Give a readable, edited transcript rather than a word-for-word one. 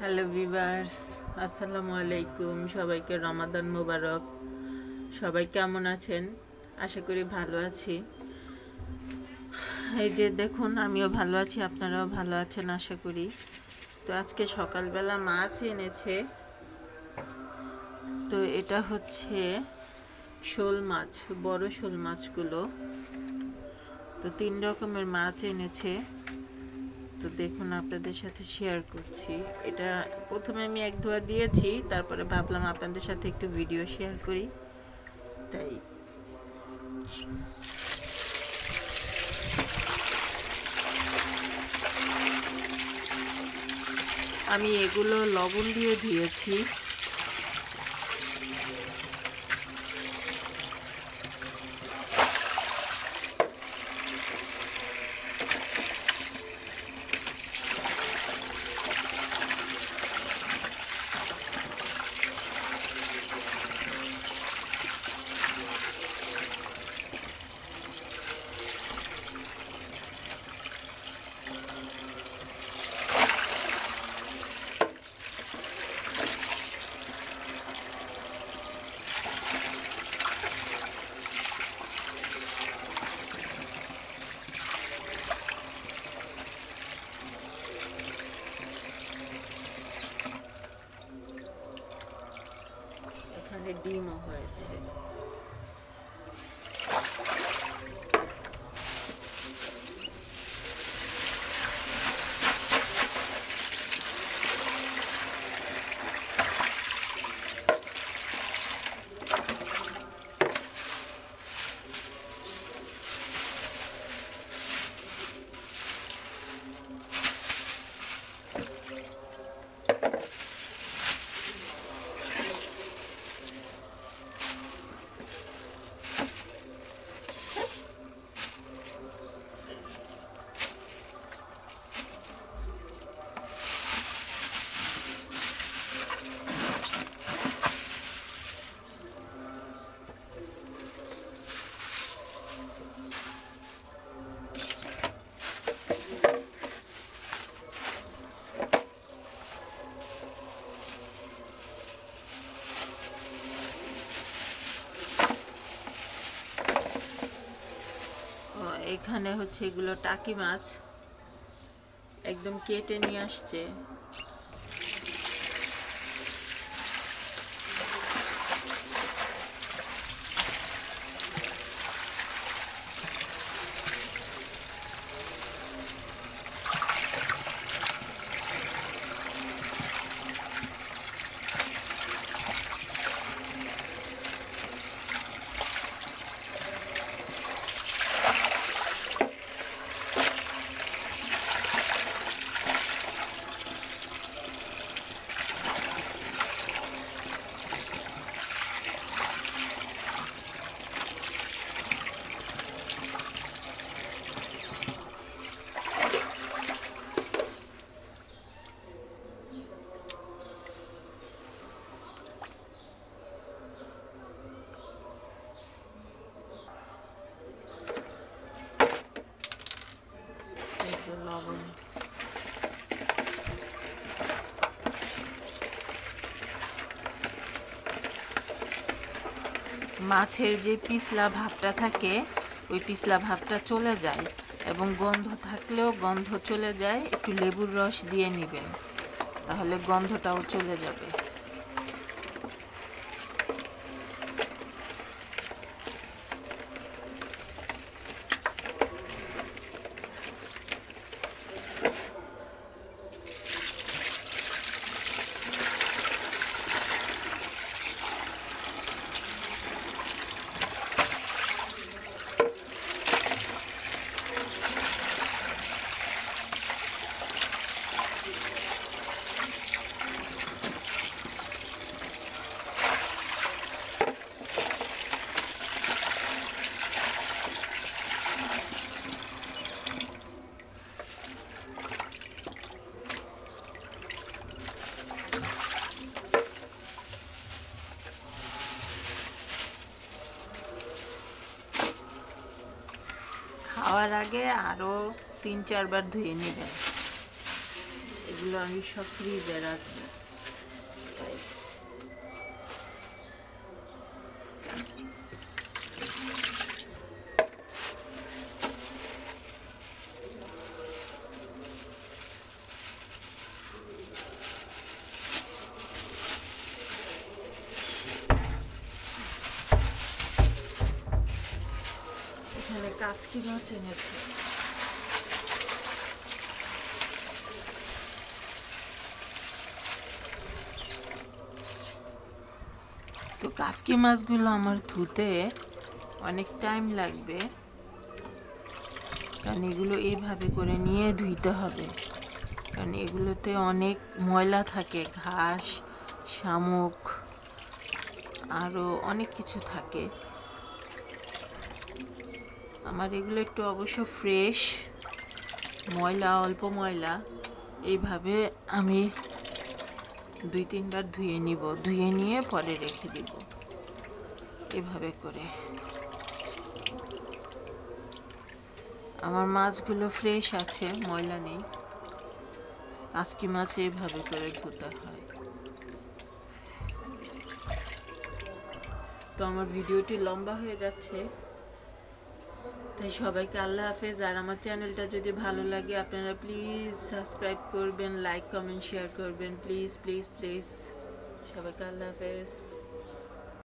Hello viewers, আসসালামু আলাইকুম। সবাইকে রমাদান মোবারক। সবাই কেমন আছেন? আশা করি ভালো আছি। এই যে দেখুন, আমিও ভালো আছি, আপনারাও ভালো আছেন আশা করি। তো আজকে সকালবেলা মাছ এনেছে। তো এটা হচ্ছে শোল মাছ, বড় শোল মাছগুলো। তো 3 রকমের মাছ এনেছে। তো দেখুন, আপনাদের সাথে শেয়ার করছি। এটা প্রথমে আমি এক ধোয়া দিয়েছি, তারপরে ভাবলাম আপনাদের সাথে একটু ভিডিও শেয়ার করি, তাই। আমি এগুলো লবণ দিয়ে ধুয়েছি। এখানে ডিমও হয়েছে। এখানে হচ্ছে এগুলো টাকি মাছ, একদম কেটে নিয়ে আসছে। লবণ, মাছের যে পিছলা ভাবটা থাকে, ওই পিছলা ভাবটা চলে যায়, এবং গন্ধ থাকলেও গন্ধ চলে যায়। একটু লেবুর রস দিয়ে নেবেন, তাহলে গন্ধটাও চলে যাবে। খাওয়ার আগে আরও 3-4 বার ধুয়ে নেবেন। এগুলো আমি সব ফ্রিজে রাখবো। এখানে কাচকি মাছ এনেছে। তো কাচকি মাছগুলো আমার ধুতে অনেক টাইম লাগবে, কারণ এগুলো এইভাবে করে নিয়ে ধুইতে হবে, কারণ এগুলোতে অনেক ময়লা থাকে, ঘাস, শামুক, আরও অনেক কিছু থাকে। আমার এগুলো একটু অবশ্য ফ্রেশ, ময়লা অল্প ময়লা, এইভাবে আমি 2-3 বার ধুয়ে নিব, ধুয়ে নিয়ে পরে রেখে দিব এভাবে করে। আমার মাছগুলো ফ্রেশ আছে, ময়লা নেই। কাচকি মাছ এইভাবে করে ধুতে হয়। তো আমার ভিডিওটি লম্বা হয়ে যাচ্ছে, তাই সবাইকে আল্লাহ হাফেজ। আর আমার চ্যানেলটা যদি ভালো লাগে আপনারা প্লিজ সাবস্ক্রাইব করবেন, লাইক কমেন্ট শেয়ার করবেন, প্লিজ প্লিজ প্লিজ। সবাইকে আল্লাহ হাফেজ।